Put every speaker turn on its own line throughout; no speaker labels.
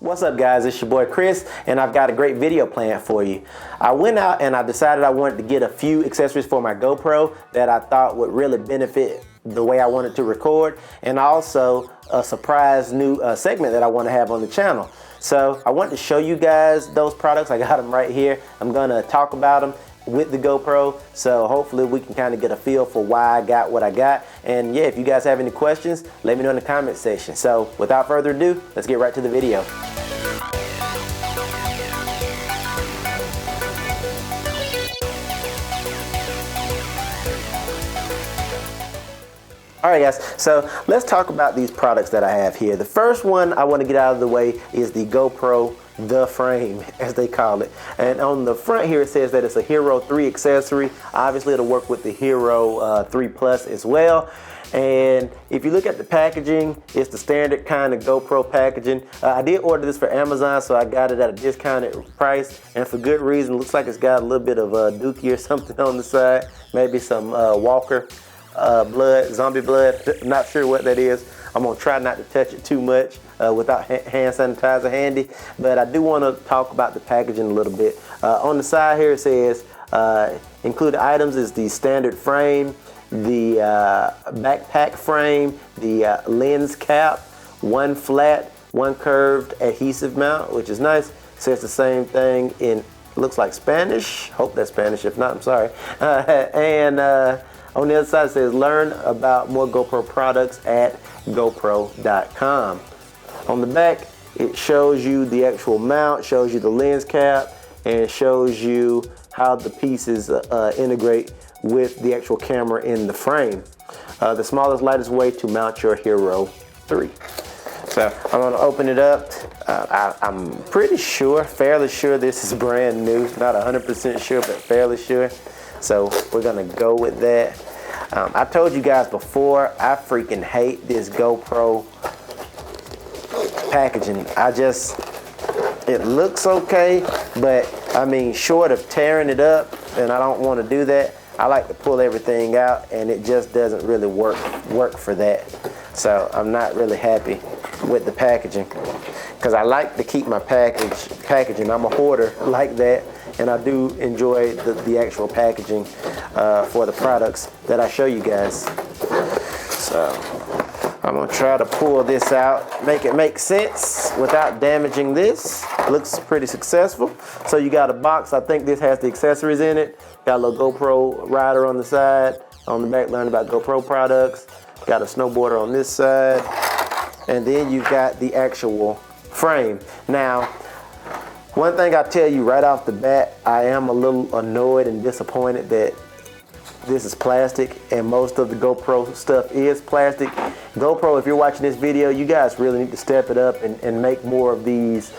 What's up guys, it's your boy Chris and I've got a great video planned for you. I went out and I decided I wanted to get a few accessories for my GoPro that I thought would really benefit the way I wanted to record, and also a surprise new segment that I want to have on the channel. So I wanted to show you guys those products. I got them right here. I'm gonna talk about them with the GoPro, so hopefully we can kind of get a feel for why I got what I got. And yeah, if you guys have any questions, let me know in the comment section. So without further ado, let's get right to the video. Alright guys, so let's talk about these products that I have here. The first one I want to get out of the way is the GoPro Frame, as they call it. And on the front here it says that it's a Hero 3 accessory. Obviously it'll work with the Hero 3 Plus as well. And if you look at the packaging, it's the standard kind of GoPro packaging. I did order this for Amazon, so I got it at a discounted price, and for good reason. Looks like it's got a little bit of dookie or something on the side, maybe some Walker blood, zombie blood. Not sure what that is. I'm gonna try not to touch it too much without hand sanitizer handy, but I do want to talk about the packaging a little bit. On the side here it says included items is the standard frame, the backpack frame, the lens cap, one flat, one curved adhesive mount, which is nice. Says the same thing in, looks like Spanish. Hope that's Spanish. If not, I'm sorry. And on the other side it says learn about more GoPro products at GoPro.com. On the back it shows you the actual mount, shows you the lens cap, and shows you how the pieces integrate with the actual camera in the frame. The smallest, lightest way to mount your Hero 3. So I'm gonna open it up. I'm pretty sure, fairly sure this is brand new. Not 100% sure, but fairly sure. So we're gonna go with that. I told you guys before, I freaking hate this GoPro packaging. It looks okay, but I mean, short of tearing it up, and I don't want to do that. I like to pull everything out, and it just doesn't really work for that. So I'm not really happy with the packaging, because I like to keep my packaging. I'm a hoarder like that, and I do enjoy the actual packaging for the products that I show you guys. So I'm gonna try to pull this out, make it make sense without damaging this. Looks pretty successful. So you got a box. I think this has the accessories in it. Got a little GoPro rider on the side. On the back, learn about GoPro products. Got a snowboarder on this side. And then you've got the actual frame. Now, one thing I tell you right off the bat, I am a little annoyed and disappointed that this is plastic, and most of the GoPro stuff is plastic. GoPro, if you're watching this video, you guys really need to step it up and make more of these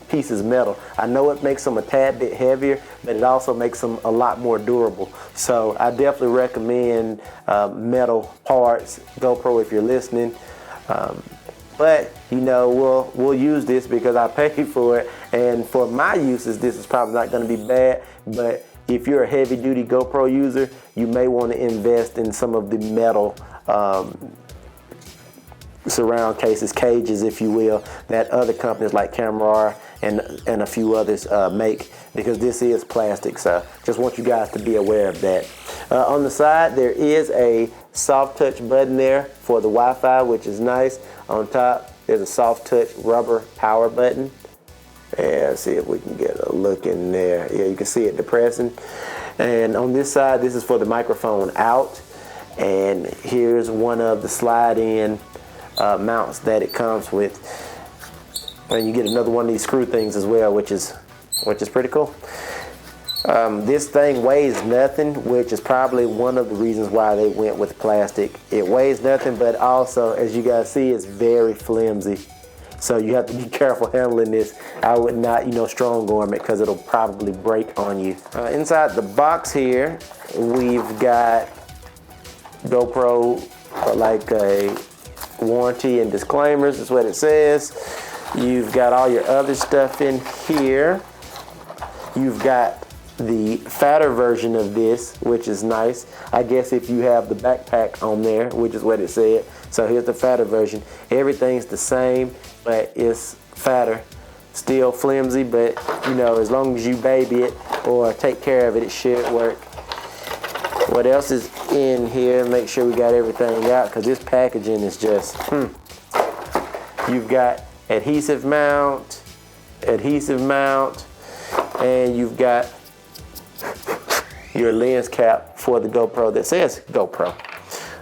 pieces metal. I know it makes them a tad bit heavier, but it also makes them a lot more durable. So I definitely recommend metal parts. GoPro, if you're listening. But you know, we'll use this because I paid for it, and for my uses, this is probably not going to be bad. But if you're a heavy-duty GoPro user, you may want to invest in some of the metal surround cages, if you will, that other companies like Camera and a few others make, because this is plastic. So just want you guys to be aware of that. On the side, there is a soft touch button there for the Wi-Fi, which is nice. On top, there's a soft touch rubber power button. Yeah, let's see if we can get a look in there. Yeah, you can see it depressing. And on this side, this is for the microphone out. And here's one of the slide-in mounts that it comes with. And you get another one of these screw things as well, which is pretty cool. This thing weighs nothing, which is probably one of the reasons why they went with plastic. It weighs nothing, but also, as you guys see, it's very flimsy. So you have to be careful handling this. I would not, strong arm it, because it'll probably break on you. Inside the box here, we've got GoPro, like a warranty and disclaimers, is what it says. You've got all your other stuff in here. You've got the fatter version of this, which is nice. I guess if you have the backpack on there, which is what it said. So here's the fatter version. Everything's the same, but it's fatter. still flimsy, but you know, as long as you baby it or take care of it, it should work. What else is in here? Make sure we got everything out, because this packaging is just, You've got adhesive mount, and you've got your lens cap for the GoPro that says GoPro.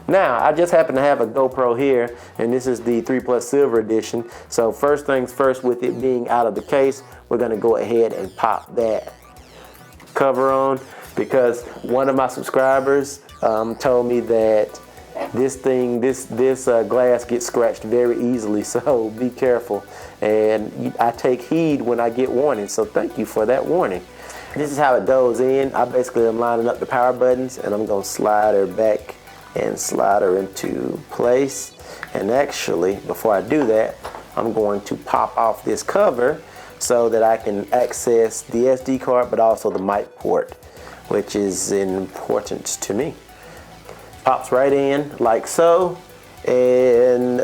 Now, I just happen to have a GoPro here, and this is the 3 Plus Silver Edition. So first things first, with it being out of the case, we're gonna go ahead and pop that cover on, because one of my subscribers told me that this glass gets scratched very easily, so be careful. And I take heed when I get warnings, so thank you for that warning. This is how it goes in. I basically am lining up the power buttons, and I'm gonna slide her back and slide her into place. And actually, before I do that, I'm going to pop off this cover so that I can access the SD card, but also the mic port, which is important to me. Pops right in like so, and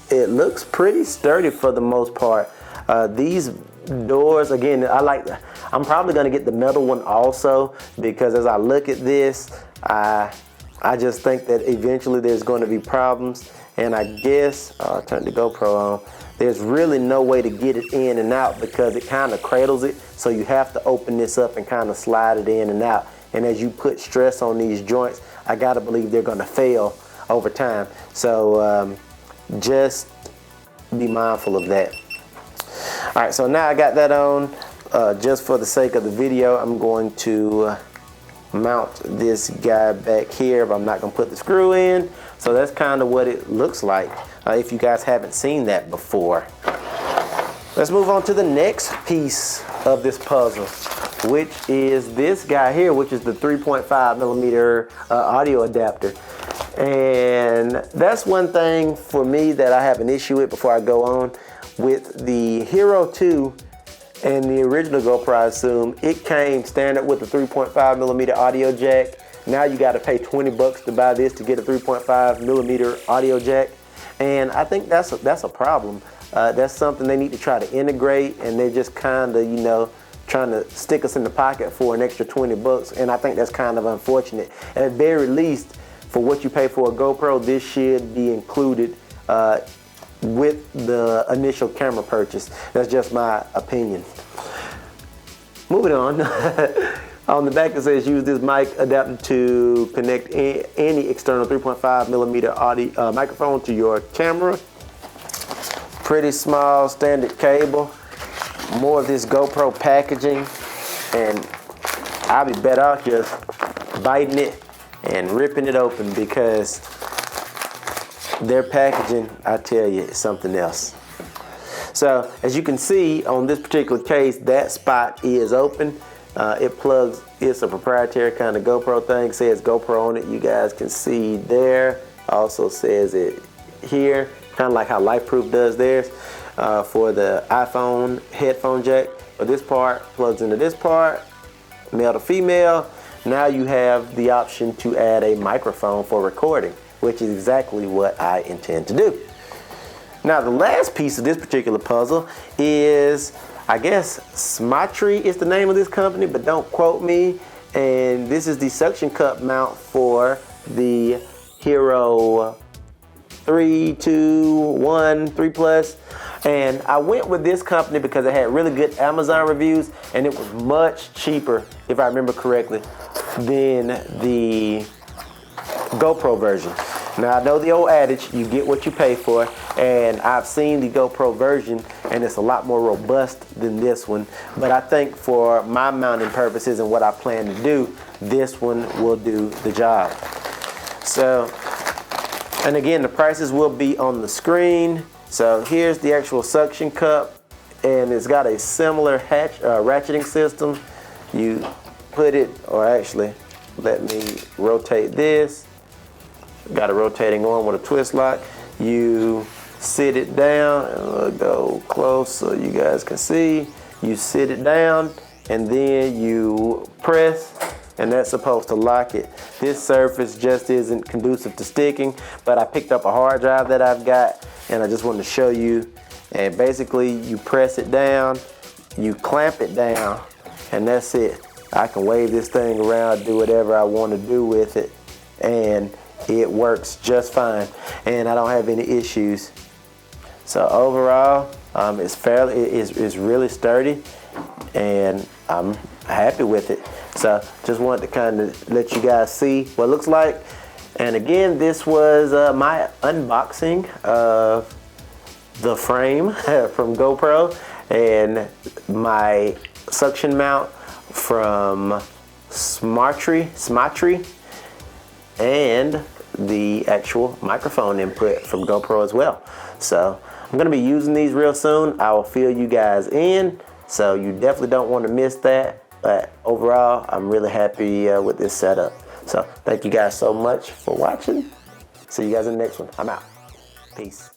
it looks pretty sturdy for the most part. These doors, again, I'm probably gonna get the metal one also, because as I look at this, I just think that eventually there's going to be problems, and I guess, I'll turn the GoPro on, there's really no way to get it in and out because it kind of cradles it, so you have to open this up and kind of slide it in and out. And as you put stress on these joints, I gotta believe they're gonna fail over time. So just be mindful of that. All right, so now I got that on. Just for the sake of the video, I'm going to mount this guy back here, but I'm not gonna put the screw in. So that's kind of what it looks like, if you guys haven't seen that before. Let's move on to the next piece of this puzzle, which is this guy here, which is the 3.5mm audio adapter. And that's one thing for me that I have an issue with before I go on. With the Hero 2 and the original GoPro, I assume, it came standard with the 3.5mm audio jack. Now you got to pay 20 bucks to buy this to get a 3.5mm audio jack. And I think that's a problem. That's something they need to try to integrate, and they're just kind of, you know, trying to stick us in the pocket for an extra 20 bucks. And I think that's kind of unfortunate. At the very least, for what you pay for a GoPro, this should be included with the initial camera purchase. That's just my opinion. Moving on. On the back it says use this mic adapter to connect any external 3.5mm audio microphone to your camera. Pretty small standard cable. More of this GoPro packaging, and I'll be better off just biting it and ripping it open, because their packaging, I tell you, is something else. So as you can see on this particular case, that spot is open. It plugs, it's a proprietary kind of GoPro thing. It says GoPro on it, you guys can see there. Also says it here, kind of like how LifeProof does theirs for the iPhone headphone jack. But this part plugs into this part, male to female. Now you have the option to add a microphone for recording, which is exactly what I intend to do. Now the last piece of this particular puzzle is, I guess Smotry is the name of this company, but don't quote me. And this is the suction cup mount for the Hero 3 Plus. And I went with this company because it had really good Amazon reviews, and it was much cheaper, if I remember correctly, than the GoPro version. Now I know the old adage, you get what you pay for, and I've seen the GoPro version and it's a lot more robust than this one. But I think for my mounting purposes and what I plan to do, this one will do the job. So, and again, the prices will be on the screen. So here's the actual suction cup, and it's got a similar ratcheting system. You put it, or actually, let me rotate this. Got a rotating arm with a twist lock. You sit it down, and I'll go close so you guys can see. You sit it down, and then you press, and that's supposed to lock it. This surface just isn't conducive to sticking, but I picked up a hard drive that I've got, and I just wanted to show you and basically you press it down, you clamp it down, and that's it. I can wave this thing around, do whatever I want to do with it, and it works just fine, and I don't have any issues. So overall, it's really sturdy, and I'm happy with it. So just wanted to kind of let you guys see what it looks like. And again, this was my unboxing of the frame from GoPro and my suction mount from Smartry, and the actual microphone input from GoPro as well. So I'm gonna be using these real soon. I will fill you guys in, so you definitely don't want to miss that. But overall, I'm really happy with this setup. So thank you guys so much for watching. See you guys in the next one. I'm out. Peace.